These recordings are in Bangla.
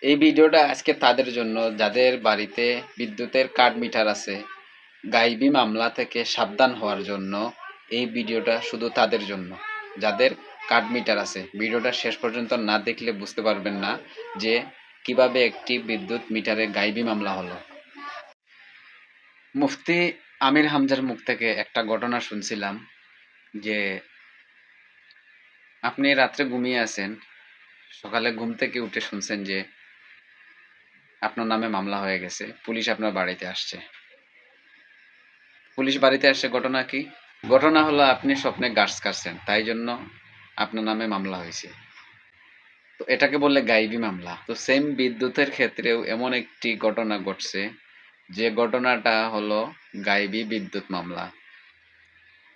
এই ভিডিওটা আজকে তাদের জন্য যাদের বাড়িতে বিদ্যুতের কার্ড মিটার আছে, গাইবি মামলা থেকে সাবধান হওয়ার জন্য এই ভিডিওটা শুধু তাদের জন্য যাদের কার্ড মিটার আছে। ভিডিওটা শেষ পর্যন্ত না দেখলে বুঝতে পারবেন না যে কিভাবে একটি বিদ্যুৎ মিটারে গাইবি মামলা হলো। মুফতি আমির হামজার মুখ থেকে একটা ঘটনা শুনছিলাম যে আপনি রাত্রে ঘুমিয়ে আছেন, সকালে ঘুম থেকে উঠে শুনছেন যে আপনার নামে মামলা হয়ে গেছে, পুলিশ আপনার বাড়িতে আসছে। পুলিশ বাড়িতে আসছে, ঘটনা কি? ঘটনা হলো আপনি স্বপ্নে গাছ কাটছেন, তাই জন্য আপনার নামে মামলা হয়েছে। তো এটাকে বললে গাইবি মামলা। তো সেম বিদ্যুতের ক্ষেত্রেও এমন একটি ঘটনা ঘটছে যে ঘটনাটা হলো গাইবি বিদ্যুৎ মামলা।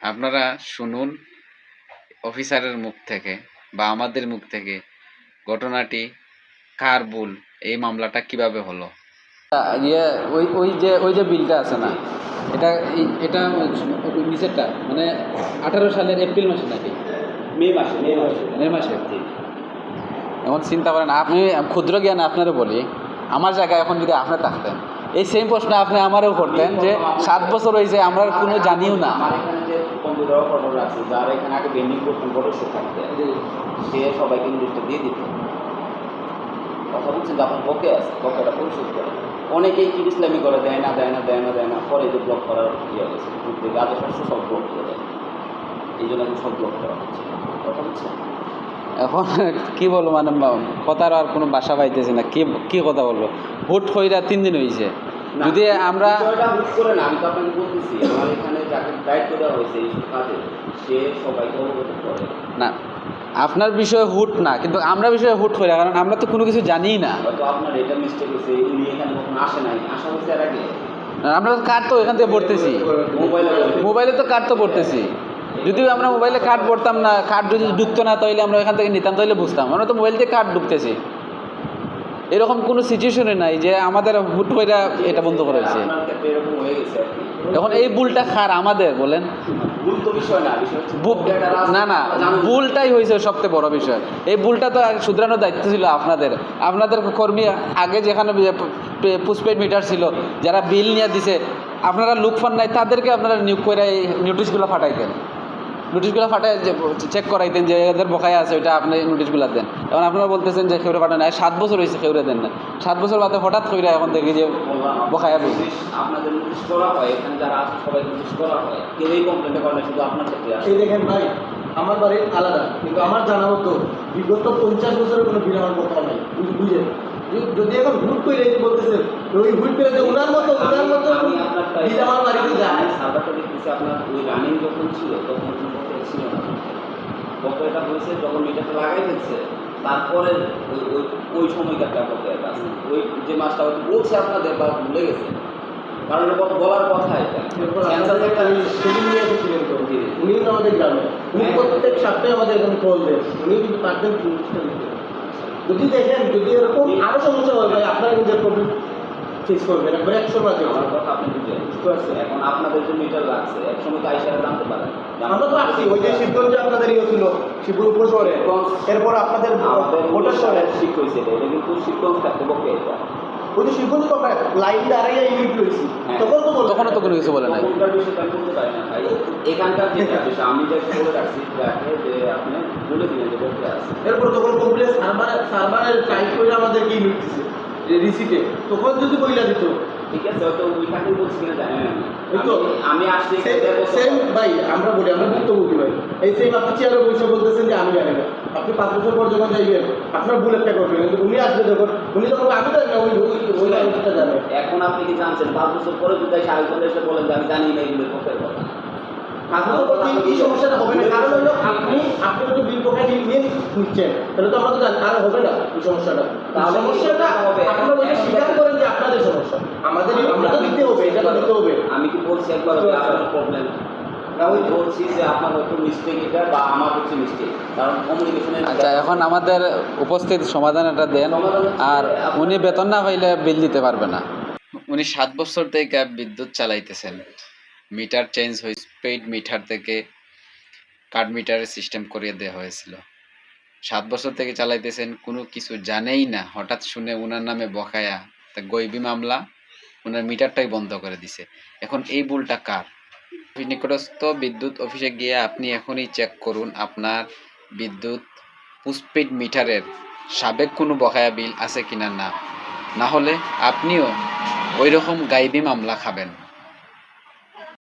আপনারা শুনুন অফিসারের মুখ থেকে বা আমাদের মুখ থেকে ঘটনাটি কার ভুল, এই মামলাটা কিভাবে হলো। ইয়ে ওই যে বিলটা আছে না, এটা এটা নিচেরটা মানে 18 সালের এপ্রিল মাসে নাকি মে মাসে। এখন চিন্তা করেন, আপনি ক্ষুদ্র জ্ঞান আপনারও বলি, আমার জায়গায় এখন যদি আপনি থাকতেন এই সেম প্রশ্ন আপনি আমারও করতেন যে 7 বছর হয়েছে আমরা কোনো জানিও না। আমার এখানে যে কম্পিউটার ফটো আছে, যারা এখানে আগে বেন্ডিং করতেন ফটোশুট থাকতে, সে সবাইকে ইংলিশটা দিয়ে দিত। কথা বলছেন যে আপনার বকে আছে, বকেটা পরিশোধ করে। অনেকেই কি ইসলামি করে দেয় না, পরে যে ব্লক করার ইয়ে হয়েছে, আদেশ আসছে সব ব্লক করে দেয়। এই জন্য এখন সব ব্লক করা হচ্ছে। কথা বলছেন এখন কি বলবো, মানে কথার আর কোনো বাসা পাইতেছে না, কি কথা বলবো। হুট কইরা 3 দিন হয়েছে। যদি আমরা হুট করে না, আমি তো আপনাকে বলতেছি, আমার এখানে যাকে দায়িত্ব দেওয়া হয়েছে এই কাজে, সে সবাইকে অবগত করে না। আপনার বিষয়ে হুট না, কিন্তু আমরা বিষয়ে হুট করি, কারণ আমরা তো কোনো কিছু জানিই না। হয়তো আপনার এটা মিস্টেক হয়েছে, উনি এখানে কখনো আসে নাই, আসা হয়েছে এর আগে। আমরা কার্ড তো এখান থেকে পড়তেছি, মোবাইলে তো কার্ড তো পড়তেছি। যদিও আমরা মোবাইলে কার্ড পড়তাম না, কার্ড যদি ঢুকতো না তাহলে আমরা এখান থেকে নিতাম, তাহলে বুঝতাম। আমরা তো মোবাইল থেকে কার্ড ঢুকতেছি, এরকম কোনো সিচুয়েশনে নাই যে আমাদের হুট করে এটা বন্ধ করা হয়েছে। এখন এই ভুলটা খার আমাদের বলেন? না না, ভুলটাই হয়েছে সবচেয়ে বড় বিষয়। এই ভুলটা তো শুধরানোর দায়িত্ব ছিল আপনাদের কর্মী। আগে যেখানে পোস্টপেড মিটার ছিল, যারা বিল নিয়ে দিছে, আপনারা লোক ফান নাই, তাদেরকে আপনারা নিয়োগ করে এই নোটিশগুলো ফাটাইতেন। নোটিশগুলো ফাটাই চেক করাইতেন যে এদের বকায়া আছে, ওইটা আপনি নোটিশগুলো দেন। এখন আপনারা বলতেছেন যে খেউরে ফাটানো, 7 বছর হয়েছে খেউরে দেন না। 7 বছর বাদে হঠাৎ করে এখন দেখি যে বকায়া বেশি। আপনাদের নোটিশ করা হয়, এখানে যারা আছে সবাই নোটিশ করা হয়, কেউ এই কমপ্লেনটা করে না, শুধু আপনার ক্ষেত্রে আসে। এই দেখেন ভাই, আমার বাড়ি আলাদা, কিন্তু আমার জানা মতো বিগত 50 বছরের কোনো বিল আমার কথা নাই, বুঝেন? যদি এখন হুট করে এই বলতেছে, ওই হুট করে যে ওনার মতো বিল আমার বাড়িতে যায়। সার্ভারটা দেখতেছি আপনার ওই রানিং যখন ছিল তখন কোনো বকেয়া ছিল না। বকেয়াটা হয়েছে যখন মিটারটা লাগাই ফেলছে, তারপরে ওই সময়কারটা বকেয়াটা আছে। ওই যে মাসটা হয়তো বলছে আপনাদের বা ভুলে গেছে, কারণ এটা বলার কথা। এটা উনি তো আমাদের গ্রামে, উনি প্রত্যেক সপ্তাহে আমাদের এখানে কল দেন, উনি কিন্তু পারতেন জিনিসটা দিতে। যদি দেখেন যদি এরকম আরও সমস্যা হয় ভাই, আপনারা নিজের প্রবলেম ফেস করবেন, একবার 100 মাঝে। আমার কথা আপনি বুঝে বুঝতে পারছেন। এখন আপনাদের যে মিটার লাগছে, একসময় তো আইসারা জানতে পারেন। আমরা তো আসছি, ওই যে শিবগঞ্জে আপনাদের ইয়ে ছিল, শিবপুর উপশহরে, এরপর আপনাদের ভোটার শহরে শিখ হয়েছে। এটা কিন্তু শিবগঞ্জ থাকতে বকে, এটা ওই যে শিবগঞ্জে তো আমরা লাইন দাঁড়াইয়া ইউনিট রয়েছি, তখনও তো কোনো কিছু বলে নাই। তখনকার বিষয়টা আমি বলতে পারি না ভাই। এখানকার যেটা বিষয় আমি যে বলে রাখছি যে আপনি বলে দিলেন যে বলতে আছে। এরপর তখন কমপ্লেন সার্ভারের টাইপ করে আমাদেরকে ইউনিট দিচ্ছে রিসিটে, তখন যদি বইলা দিত ঠিক আছে, হয়তো ওইখানে বলছি কিনা জানি না। আমি আসছি সেম ভাই, আমরা বলি, আমরা ভুক্তভোগী ভাই। এই সেম আপনি চেয়ারে বসে বলতেছেন যে আমি জানি না। আপনি 5 বছর পর যখন যাইবেন আপনার ভুল একটা করবেন, কিন্তু উনি আসবে যখন, উনি তখন আমি জানি না, ওই মানুষটা জানে। এখন আপনি কি জানছেন 5 বছর পরে যদি আরেকজন এসে বলেন যে আমি জানি না এগুলো পক্ষের কথা, এই সমস্যাটা হবে না। কারণ হলো আপনি যদি বিল পকায় নিয়ে নিচ্ছেন, তাহলে তো আমরা তো জানি আর হবে না এই সমস্যাটা। সমস্যাটা আপনারা ওইটা স্বীকার করেন যে আপনাদের সমস্যা, আমরা তো দিতে হবে, এটা তো দিতে হবে। আমি কি বলছি একবার আপনার প্রবলেম না, ওই বলছি যে আপনার হয়তো মিস্টেক এটা বা আমার হচ্ছে মিস্টেক, কারণ কমিউনিকেশনের। আচ্ছা, এখন আমাদের উপস্থিত সমাধানটা দেন। আর উনি বেতন না পাইলে বিল দিতে পারবে না। উনি 7 বছর থেকে বিদ্যুৎ চালাইতেছেন, মিটার চেঞ্জ হয়েছে, পেইড মিটার থেকে কার্ড মিটারের সিস্টেম করিয়ে দেওয়া হয়েছিল। 7 বছর থেকে চালাইতেছেন, কোনো কিছু জানেই না, হঠাৎ শুনে উনার নামে বকায়া তা গইবি মামলা, উনার মিটারটাই বন্ধ করে দিছে। এখন এই ভুলটা কার? নিকটস্থ বিদ্যুৎ অফিসে গিয়ে আপনি এখনই চেক করুন আপনার বিদ্যুৎ পোস্টপেড মিটারের সাবেক কোনো বকেয়া বিল আছে কিনা। না হলে আপনিও ওই রকম গাইবি মামলা খাবেন।